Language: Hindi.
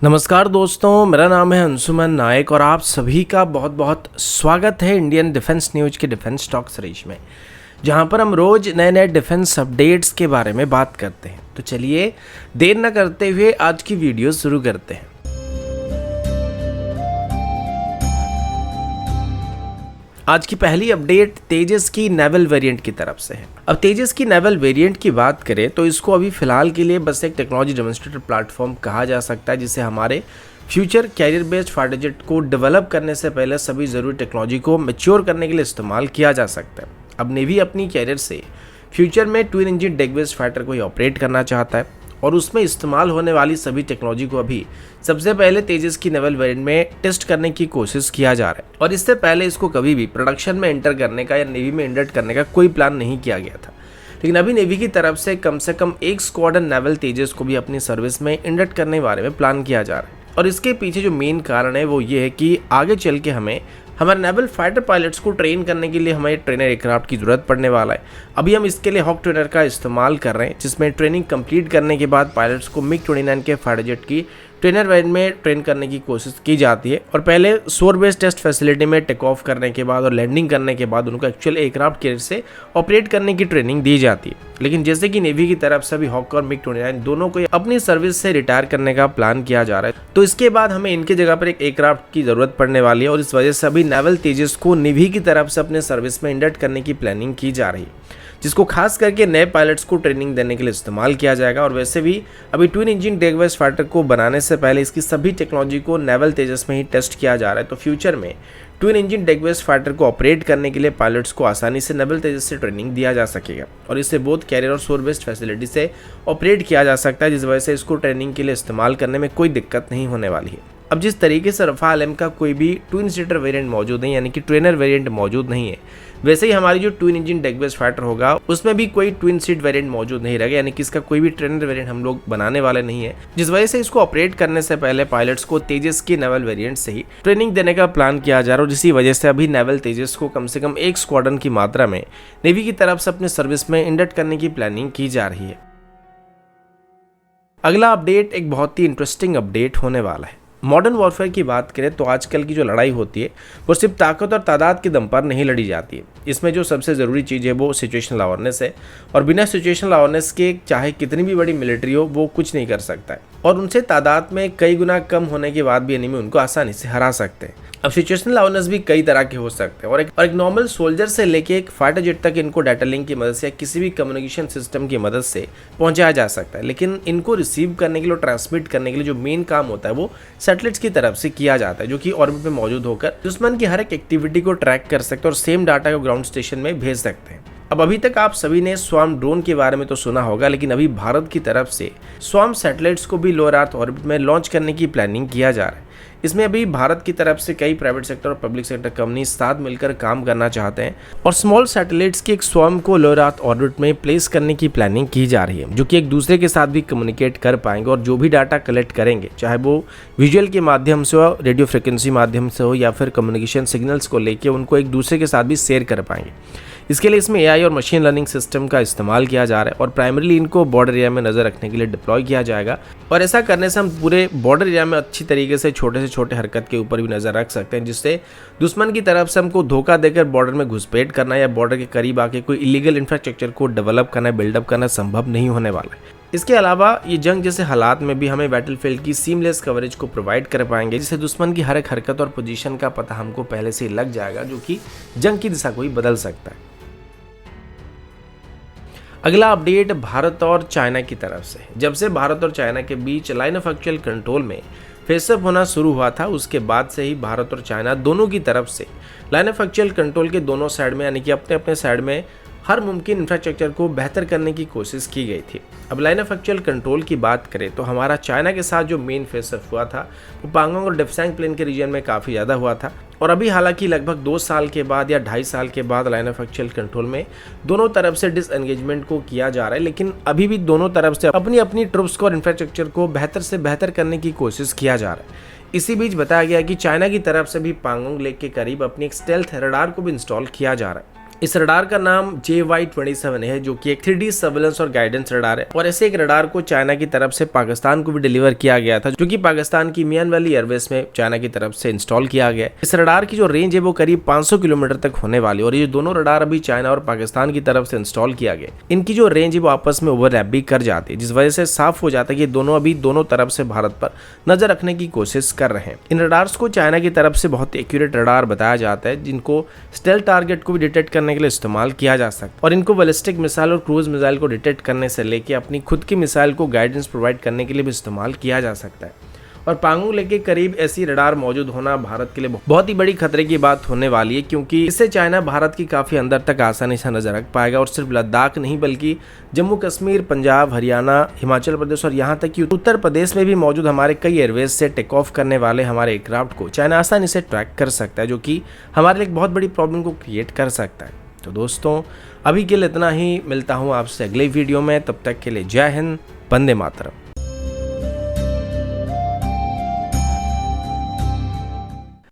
नमस्कार दोस्तों, मेरा नाम है अंशुमन नायक और आप सभी का बहुत बहुत स्वागत है इंडियन डिफेंस न्यूज के डिफेंस टॉक सीरीज में, जहां पर हम रोज नए नए डिफेंस अपडेट्स के बारे में बात करते हैं। तो चलिए देर न करते हुए आज की वीडियो शुरू करते हैं। आज की पहली अपडेट तेजस की नेवल वेरिएंट की तरफ से है। अब तेजस की नेवल वेरिएंट की बात करें तो इसको अभी फिलहाल के लिए बस एक टेक्नोलॉजी डेमोन्स्ट्रेटर प्लेटफॉर्म कहा जा सकता है, जिसे हमारे future career based fighter jet को डेवलप करने से पहले सभी ज़रूरी टेक्नोलॉजी को मैच्योर करने के लिए इस्तेमाल किया जा सकता है। अब नेवी अपनी कैरियर से फ्यूचर में twin engine deck based fighter को ही ऑपरेट करना चाहता है और उसमें इस्तेमाल होने वाली सभी टेक्नोलॉजी को अभी सबसे पहले तेजस की नेवल वेरिएंट में टेस्ट करने की कोशिश किया जा रहा है। और इससे पहले इसको कभी भी प्रोडक्शन में एंटर करने का या नेवी में इंडक्ट करने का कोई प्लान नहीं किया गया था, लेकिन अभी नेवी की तरफ से कम एक स्क्वाड्रन नेवल तेजस को भी अपनी सर्विस में इंडक्ट करने के बारे में प्लान किया जा रहा है। और इसके पीछे जो मेन कारण है वो ये है कि आगे चल के हमारे नेवल फाइटर पायलट्स को ट्रेन करने के लिए हमें ट्रेनर एयरक्राफ्ट की ज़रूरत पड़ने वाला है। अभी हम इसके लिए हॉक ट्रेनर का इस्तेमाल कर रहे हैं, जिसमें ट्रेनिंग कंप्लीट करने के बाद पायलट्स को MiG-29 के फाइटर जेट की ट्रेनर वेरिएंट में ट्रेन करने की कोशिश की जाती है। और पहले शोर बेस्ड टेस्ट फैसिलिटी में टेक ऑफ करने के बाद और लैंडिंग करने के बाद उनको एक्चुअल एयरक्राफ्ट कैरियर से ऑपरेट करने की ट्रेनिंग दी जाती है। लेकिन जैसे कि नेवी की तरफ से भी हॉक और MiG-29 दोनों को अपनी सर्विस से रिटायर करने का प्लान किया जा रहा है, तो इसके बाद हमें इनकी जगह पर एक एयरक्राफ्ट की ज़रूरत पड़ने वाली है। और इस वजह से अभी नेवल तेजस को नेवी की तरफ से अपने सर्विस में इंडक्ट करने की प्लानिंग की जा रही है, जिसको खास करके नए पायलट्स को ट्रेनिंग देने के लिए इस्तेमाल किया जाएगा। और वैसे भी अभी twin engine deck based fighter को बनाने से पहले इसकी सभी टेक्नोलॉजी को नेवल तेजस में ही टेस्ट किया जा रहा है। तो फ्यूचर में twin engine deck based fighter को ऑपरेट करने के लिए पायलट्स को आसानी से नेवल तेजस से ट्रेनिंग दिया जा सकेगा और इसे बोथ कैरियर और शोर बेस्ड फैसिलिटी से ऑपरेट किया जा सकता है, जिस वजह से इसको ट्रेनिंग के लिए इस्तेमाल करने में कोई दिक्कत नहीं होने वाली है। अब जिस तरीके से रफाल एम का कोई भी ट्विन सीटर वेरिएंट मौजूद नहीं, यानी कि ट्रेनर वेरिएंट मौजूद नहीं है, वैसे ही हमारी जो twin engine deck based fighter होगा उसमें भी कोई ट्विन सीट वेरिएंट मौजूद नहीं रहेगा, यानी कि इसका कोई भी ट्रेनर वेरिएंट हम लोग बनाने वाले नहीं है, जिस वजह से इसको ऑपरेट करने से पहले पायलट्स को तेजस की नेवल वेरिएंट से ही ट्रेनिंग देने का प्लान किया जा रहा है। और इसी वजह से अभी नेवल तेजस को कम से कम एक स्क्वाड्रन की मात्रा में नेवी की तरफ से अपने सर्विस में इंडक्ट करने की प्लानिंग की जा रही है। अगला अपडेट एक बहुत ही इंटरेस्टिंग अपडेट होने वाला है। मॉडर्न वॉरफेयर की बात करें तो आजकल की जो लड़ाई होती है वो सिर्फ ताकत और तादाद के दम पर नहीं लड़ी जाती है। इसमें जो सबसे ज़रूरी चीज़ है वो सिचुएशनल अवेयरनेस है, और बिना सिचुएशनल अवेयरनेस के चाहे कितनी भी बड़ी मिलिट्री हो वो कुछ नहीं कर सकता है, और उनसे तादाद में कई गुना कम होने के बाद भी एनिमी उनको आसानी से हरा सकते हैं। अब सिचुएशनल अवेयरनेस भी कई तरह के हो सकते हैं, और एक नॉर्मल सोल्जर से लेके एक फाइटर जेट तक इनको डाटा लिंक की मदद से या किसी भी कम्युनिकेशन सिस्टम की मदद से पहुंचाया जा सकता है। लेकिन इनको रिसीव करने के लिए, ट्रांसमिट करने के लिए जो मेन काम होता है वो सैटेलाइट्स की तरफ से किया जाता है, जो कि ऑर्बिट में मौजूद होकर दुश्मन की हर एक एक्टिविटी को ट्रैक कर सकते हैं और सेम डाटा को ग्राउंड स्टेशन में भेज सकते हैं। अब अभी तक आप सभी ने स्वार्म ड्रोन के बारे में तो सुना होगा, लेकिन अभी भारत की तरफ से स्वार्म सैटेलाइट्स को भी लोअर अर्थ ऑर्बिट में लॉन्च करने की प्लानिंग किया जा रहा है। इसमें अभी भारत की तरफ से कई प्राइवेट सेक्टर और पब्लिक सेक्टर कंपनी साथ मिलकर काम करना चाहते हैं और स्मॉल सैटेलाइट्स की एक स्वार्म को लोअर अर्थ ऑर्बिट में प्लेस करने की प्लानिंग की जा रही है, जो कि एक दूसरे के साथ भी कम्युनिकेट कर पाएंगे और जो भी डाटा कलेक्ट करेंगे, चाहे वो विजुअल के माध्यम से हो, रेडियो फ्रिक्वेंसी माध्यम से हो, या फिर कम्युनिकेशन सिग्नल्स को लेके उनको एक दूसरे के साथ भी शेयर कर पाएंगे। इसके लिए इसमें AI और मशीन लर्निंग सिस्टम का इस्तेमाल किया जा रहा है और प्राइमरीली इनको बॉर्डर एरिया में नज़र रखने के लिए डिप्लॉय किया जाएगा। और ऐसा करने से हम पूरे बॉर्डर एरिया में अच्छी तरीके से छोटे हरकत के ऊपर भी नज़र रख सकते हैं, जिससे दुश्मन की तरफ से हमको धोखा देकर बॉर्डर में घुसपैठ करना या बॉर्डर के करीब आके कोई इलीगल इंफ्रास्ट्रक्चर को डेवलप करना, बिल्डअप करना संभव नहीं होने वाला है। इसके अलावा ये जंग जैसे हालात में भी हमें बैटलफील्ड की सीमलेस कवरेज को प्रोवाइड कर पाएंगे, जिससे दुश्मन की हर एक हरकत और पोजीशन का पता हमको पहले से ही लग जाएगा, जो कि जंग की दिशा को ही बदल सकता है। अगला अपडेट भारत और चाइना की तरफ से। जब से भारत और चाइना के बीच लाइन ऑफ एक्चुअल कंट्रोल में फेसअप होना शुरू हुआ था, उसके बाद से ही भारत और चाइना दोनों की तरफ से लाइन ऑफ एक्चुअल कंट्रोल के दोनों साइड में, यानी कि अपने अपने साइड में हर मुमकिन इंफ्रास्ट्रक्चर को बेहतर करने की कोशिश की गई थी। अब लाइन ऑफ एक्चुअल कंट्रोल की बात करें तो हमारा चाइना के साथ जो मेन फेसअप हुआ था वो पांगोंग और डेप्सांग प्लेन के रीजन में काफ़ी ज़्यादा हुआ था, और अभी हालांकि लगभग 2 साल के बाद या 2.5 साल के बाद लाइन ऑफ एक्चुअल कंट्रोल में दोनों तरफ से डिसएंगेजमेंट को किया जा रहा है, लेकिन अभी भी दोनों तरफ से अपनी अपनी ट्रुप्स को और इंफ्रास्ट्रक्चर को बेहतर से बेहतर करने की कोशिश किया जा रहा है। इसी बीच बताया गया कि चाइना की तरफ से भी पांगोंग लेक के करीब अपनी एक स्टेल्थ रडार को भी इंस्टॉल किया जा रहा है। इस रडार का नाम JY-27 है, जो कि एक 3D सर्वेलेंस और गाइडेंस रडार है। और ऐसे एक रडार को चाइना की तरफ से पाकिस्तान को भी डिलीवर किया गया था, जो कि पाकिस्तान की मियान वैली एयरवेज में चाइना की तरफ से इंस्टॉल किया गया है। इस रडार की जो रेंज है वो करीब 500 किलोमीटर तक होने वाली है। और ये दोनों रडार अभी चाइना और पाकिस्तान की तरफ से इंस्टॉल किया गया, इनकी जो रेंज है वो आपस में ओवरलैप भी कर जाती है, जिस वजह से साफ हो जाता है कि दोनों अभी दोनों तरफ से भारत पर नजर रखने की कोशिश कर रहे हैं। इन रडार्स को चाइना की तरफ से बहुत एक्यूरेट रडार बताया जाता है, जिनको स्टेल्थ टारगेट को भी डिटेक्ट करने के लिए इस्तेमाल किया जा सकता है। और इनको बैलिस्टिक मिसाइल और क्रूज मिसाइल को डिटेक्ट करने से लेके अपनी खुद की मिसाइल को गाइडेंस प्रोवाइड करने के लिए भी इस्तेमाल किया जा सकता है। और पांगोंग लेक के करीब ऐसी रडार मौजूद होना भारत के लिए बहुत ही बड़ी खतरे की बात होने वाली है, क्योंकि इससे चाइना भारत की काफ़ी अंदर तक आसानी से नजर रख पाएगा। और सिर्फ लद्दाख नहीं बल्कि जम्मू कश्मीर, पंजाब, हरियाणा, हिमाचल प्रदेश और यहाँ तक कि उत्तर प्रदेश में भी मौजूद हमारे कई एयरवेज से टेक ऑफ करने वाले हमारे एयरक्राफ्ट को चाइना आसानी से ट्रैक कर सकता है, जो कि हमारे लिए एक बहुत बड़ी प्रॉब्लम को क्रिएट कर सकता है। तो दोस्तों, अभी के लिए इतना ही। मिलता हूँ आपसे अगले वीडियो में, तब तक के लिए जय हिंद, वंदे मातरम।